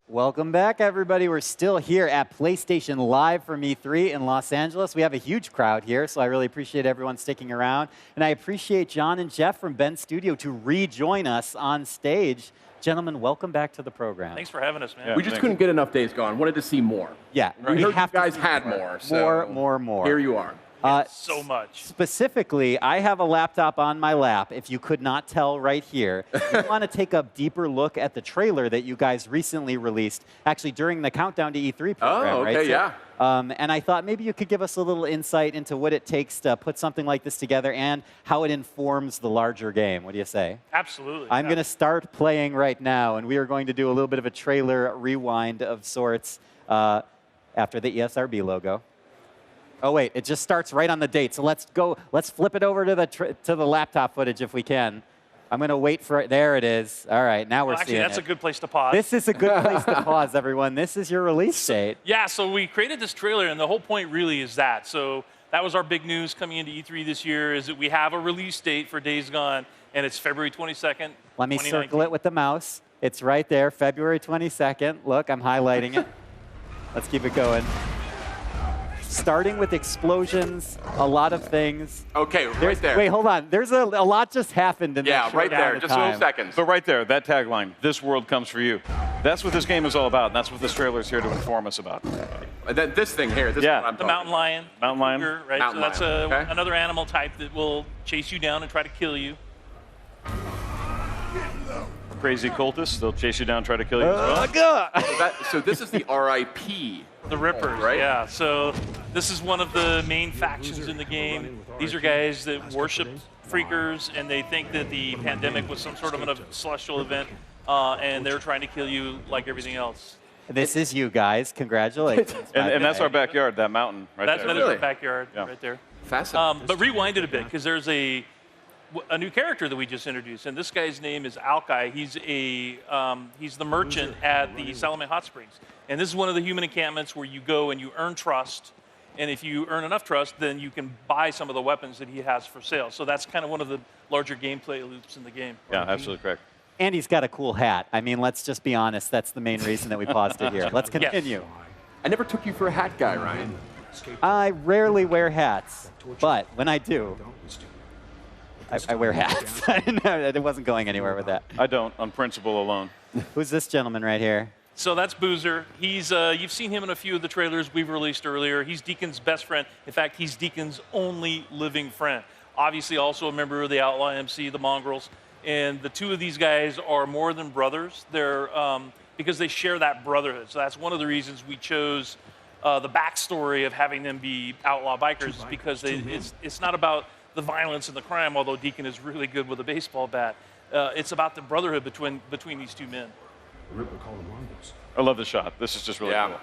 Welcome back, everybody. We're still here at PlayStation Live from E3 in Los Angeles. We have a huge crowd here, so I really appreciate everyone sticking around. And I appreciate John and Jeff from Ben's studio to rejoin us on stage. Gentlemen, welcome back to the program. Thanks for having us, man. Yeah, we just couldn't get enough Days Gone. Wanted to see more. Yeah. We heard you guys had more. So More. Here you are. So much. Specifically, I have a laptop on my lap, if you could not tell right here. We want to take a deeper look at the trailer that you guys recently released, actually during the Countdown to E3 program, Oh, okay, right? yeah. And I thought maybe you could give us a little insight into what it takes to put something like this together and how it informs the larger game. What do you say? Absolutely. I'm going to start playing right now, and we are going to do a little bit of a trailer rewind of sorts after the ESRB logo. Oh, wait, it just starts right on the date. So let's go. Let's flip it over to the laptop footage if we can. I'm going to wait for it. There it is. All right, now we're actually, seeing that's it. a good place to pause. This is a good place to pause, everyone. This is your release date. Yeah, so we created this trailer, and the whole point really is that. So that was our big news coming into E3 this year, is that we have a release date for Days Gone, and it's February 22nd, Let me circle it with the mouse. It's right there, February 22nd. Look, I'm highlighting it. Let's keep it going. Starting with explosions, a lot of things. Okay, right there. Wait, hold on. There's a lot just happened in that Yeah, short right amount there. of Just a time. little seconds. But right there, that tagline, "This world comes for you." That's what this game is all about, and that's what this trailer is here to inform us about. And then this thing here. This Yeah. is what I'm The talking mountain lion. Mountain lion. Cougar, right? Mountain so that's lion, okay. another animal type that will chase you down and try to kill you. Crazy cultists, they'll chase you down, try to kill you as well. So this is the RIP. The Rippers, Right. yeah. So this is one of the main factions in the game. These are guys that worship freakers, and they think that the pandemic was some sort of a celestial event, and they're trying to kill you like everything else. This is you guys. Congratulations. And that's our backyard, that mountain right That there. is our backyard Yeah. right there. Fascinating. But rewind it a bit, because there's a new character that we just introduced, and this guy's name is Alkai. He's the merchant at the Salome Hot Springs, and this is one of the human encampments where you go and you earn trust, and if you earn enough trust, then you can buy some of the weapons that he has for sale. So that's kind of one of the larger gameplay loops in the game. Yeah, absolutely correct. And he's got a cool hat. I mean, let's just be honest. That's the main reason that we paused it here. Let's continue. I never took you for a hat guy, Ryan. I rarely wear hats, but when I do, I wear hats. It wasn't going anywhere with that. I don't, on principle alone. Who's this gentleman right here? So that's Boozer. He's you've seen him in a few of the trailers we've released earlier. He's Deacon's best friend. In fact, he's Deacon's only living friend. Obviously, also a member of the Outlaw MC, the Mongrels. And the two of these guys are more than brothers. They're because they share that brotherhood. So that's one of the reasons we chose the backstory of having them be outlaw bikers, is because it's not about the violence and the crime, although Deacon is really good with a baseball bat. It's about the brotherhood between these two men. I love the shot. This is just really cool.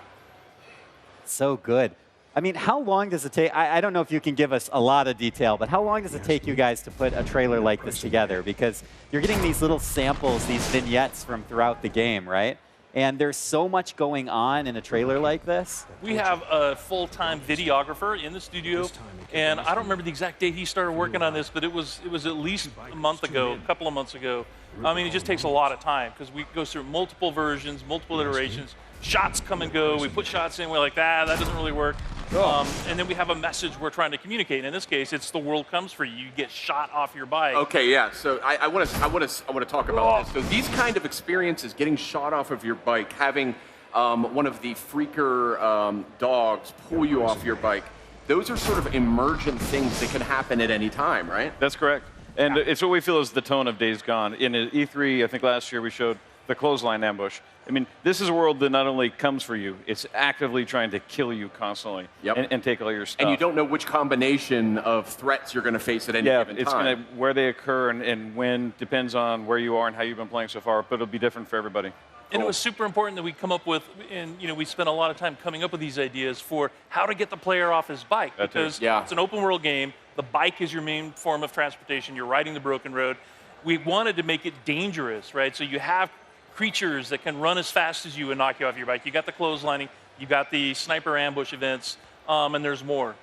So good. I mean, how long does it take? I don't know if you can give us a lot of detail, but how long does it take you guys to put a trailer like this together? Because you're getting these little samples, these vignettes from throughout the game, right? And there's so much going on in a trailer like this. We have a full-time videographer in the studio, and I don't remember the exact date he started working on this, but it was at least a month ago, a couple of months ago. I mean, it just takes a lot of time because we go through multiple versions, multiple iterations. Shots come and go. We put shots in. We're like, that doesn't really work. And then we have a message we're trying to communicate. In this case, it's the world comes for you. You get shot off your bike. Okay, yeah. So I want to talk about this. So these kind of experiences, getting shot off of your bike, having one of the freaker dogs pull you off your bike, those are sort of emergent things that can happen at any time, right? That's correct. And it's what we feel is the tone of Days Gone. In E3, I think last year we showed the clothesline ambush. I mean, this is a world that not only comes for you, it's actively trying to kill you constantly and take all your stuff. And you don't know which combination of threats you're going to face at any given time. It's where they occur and when depends on where you are and how you've been playing so far, but it'll be different for everybody. And it was super important that we come up with, and we spent a lot of time coming up with these ideas for how to get the player off his bike. Because it's an open world game. The bike is your main form of transportation. You're riding the broken road. We wanted to make it dangerous, right? So you have creatures that can run as fast as you and knock you off your bike. You got the clotheslining, you got the sniper ambush events, and there's more.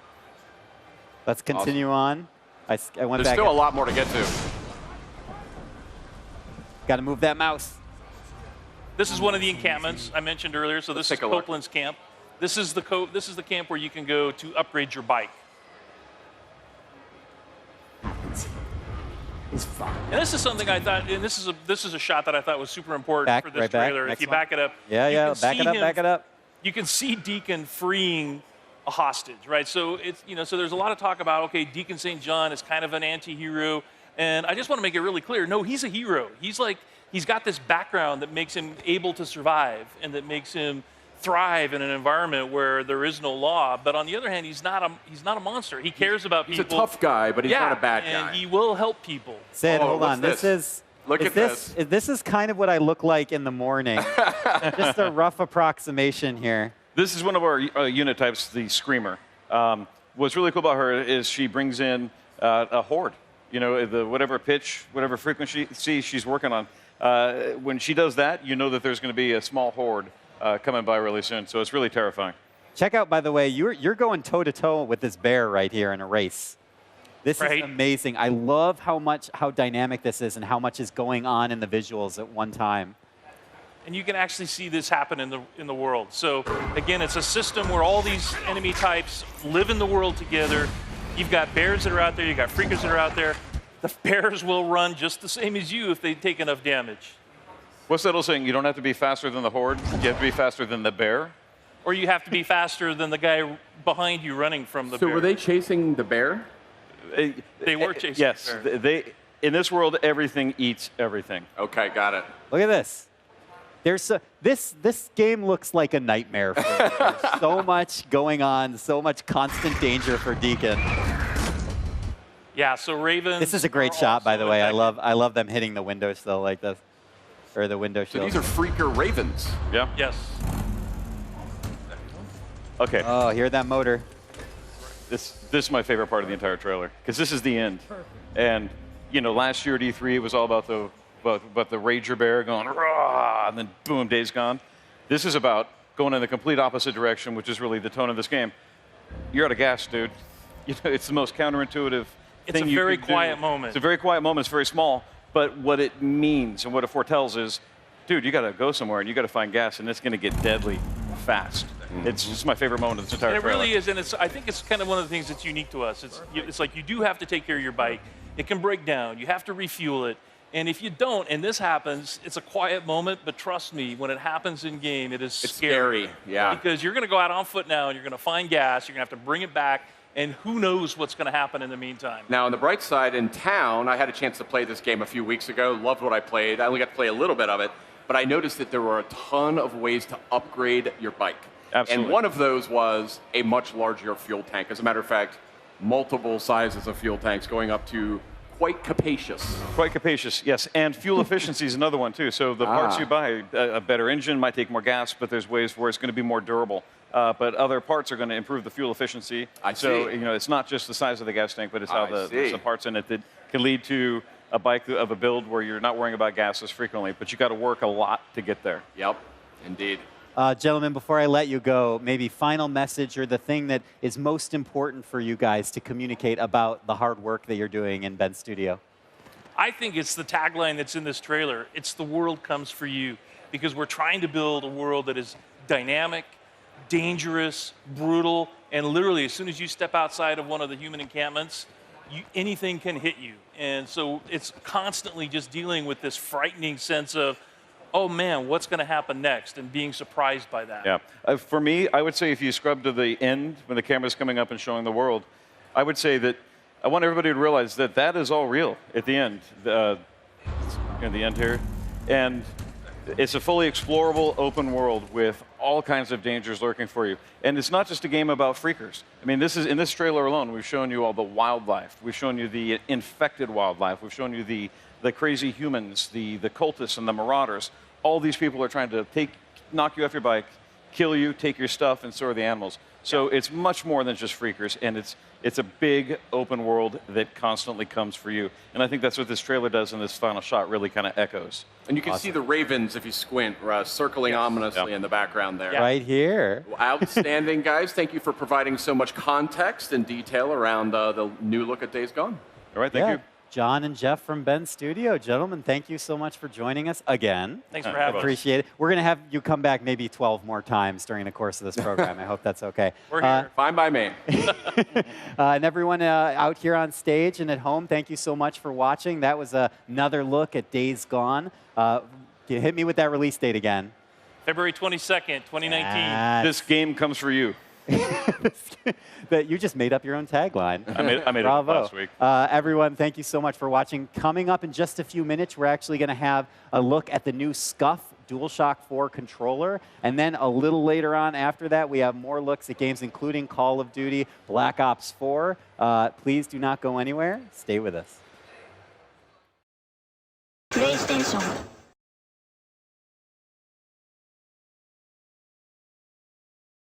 Let's continue on. I went There's back. still a lot more to get to. Got to move that mouse. This is one of the encampments I mentioned earlier. So this is Copeland's camp. This is the camp where you can go to upgrade your bike. It's fun. And this is something I thought, and this is a shot that I thought was super important for this trailer. If you back it up, back it up. You can see Deacon freeing a hostage, right? So it's so there's a lot of talk about Deacon St. John is kind of an anti-hero, and I just want to make it really clear. No, he's a hero. He's got this background that makes him able to survive and that makes him thrive in an environment where there is no law. But on the other hand, he's not a monster. He cares about people. He's a tough guy, but he's not a bad guy. And he will help people. Sid, hold on. This is kind of what I look like in the morning. Just a rough approximation here. This is one of our unit types, the Screamer. What's really cool about her is she brings in a horde. Whatever pitch, whatever frequency she's working on. When she does that, you know that there's going to be a small horde coming by really soon. So it's really terrifying. Check out, by the way, you're going toe-to-toe with this bear right here in a race. This is amazing. I love how dynamic this is and how much is going on in the visuals at one time. And you can actually see this happen in the world. So again, it's a system where all these enemy types live in the world together. You've got bears that are out there. You've got freakers that are out there. The bears will run just the same as you if they take enough damage. What's that old saying? You don't have to be faster than the horde. You have to be faster than the bear. Or you have to be faster than the guy behind you running from the bear. So were they chasing the bear? They were chasing the bear. Yes. In this world, everything eats everything. Okay, got it. Look at this. This game looks like a nightmare for me. There's so much going on, so much constant danger for Deacon. Yeah, so Ravens. This is a great shot, by the way. I love them hitting the windowsill like this, or the window shield. So these are freaker Ravens. Yeah. Yes. Okay. Oh, hear that motor. This is my favorite part of the entire trailer because this is the end. And last year at E3 it was all about the Rager Bear going rah, and then boom, Days Gone. This is about going in the complete opposite direction, which is really the tone of this game. You're out of gas, dude. It's the most counterintuitive thing you can do. It's a very quiet moment. It's a very quiet moment. It's very small. But what it means and what it foretells is, dude, you got to go somewhere and you got to find gas, and it's going to get deadly fast. It's just my favorite moment of this entire trailer. It really is, and I think it's kind of one of the things that's unique to us. It's like you do have to take care of your bike. It can break down. You have to refuel it. And if you don't, and this happens, it's a quiet moment, but trust me, when it happens in game, it's scary. Yeah. Because you're going to go out on foot now, and you're going to find gas. You're going to have to bring it back, and who knows what's going to happen in the meantime. Now, on the bright side, in town, I had a chance to play this game a few weeks ago. Loved what I played. I only got to play a little bit of it, but I noticed that there were a ton of ways to upgrade your bike. Absolutely. And one of those was a much larger fuel tank. As a matter of fact, multiple sizes of fuel tanks going up to quite capacious. Quite capacious, yes. And fuel efficiency is another one, too. So the parts you buy, a better engine might take more gas, but there's ways where it's going to be more durable. But other parts are going to improve the fuel efficiency. So, it's not just the size of the gas tank, but it's how there's some parts in it that can lead to a bike of a build where you're not worrying about gas as frequently, but you got to work a lot to get there. Yep, indeed. Gentlemen, before I let you go, maybe final message or the thing that is most important for you guys to communicate about the hard work that you're doing in Ben's studio. I think it's the tagline that's in this trailer. It's the world comes for you, because we're trying to build a world that is dynamic, dangerous, brutal, and literally as soon as you step outside of one of the human encampments, anything can hit you. And so it's constantly just dealing with this frightening sense of, oh man, what's going to happen next, and being surprised by that. Yeah. For me, I would say if you scrub to the end, when the camera's coming up and showing the world, I would say that I want everybody to realize that that is all real at the end. In the end here. And it's a fully explorable open world with all kinds of dangers lurking for you. And it's not just a game about freakers. I mean, this is in this trailer alone, we've shown you all the wildlife. We've shown you the infected wildlife. We've shown you the crazy humans, the cultists and the marauders. All these people are trying to knock you off your bike, kill you, take your stuff, and so are the animals. So it's much more than just freakers, and it's a big open world that constantly comes for you. And I think that's what this trailer does, and this final shot really kind of echoes. And you can see the ravens, if you squint, circling ominously in the background there. Right here. Outstanding, guys. Thank you for providing so much context and detail around the new look at Days Gone. All right, thank you. John and Jeff from Ben's studio. Gentlemen, thank you so much for joining us again. Thanks for having us. Appreciate it. We're going to have you come back maybe 12 more times during the course of this program. I hope that's okay. We're here. Fine by me. And everyone out here on stage and at home, thank you so much for watching. That was another look at Days Gone. Can you hit me with that release date again? February 22nd, 2019. This game comes for you. That you just made up your own tagline. I made it up last week. Everyone, thank you so much for watching. Coming up in just a few minutes, we're actually going to have a look at the new SCUF DualShock 4 controller. And then a little later on after that, we have more looks at games including Call of Duty, Black Ops 4. Please do not go anywhere. Stay with us. PlayStation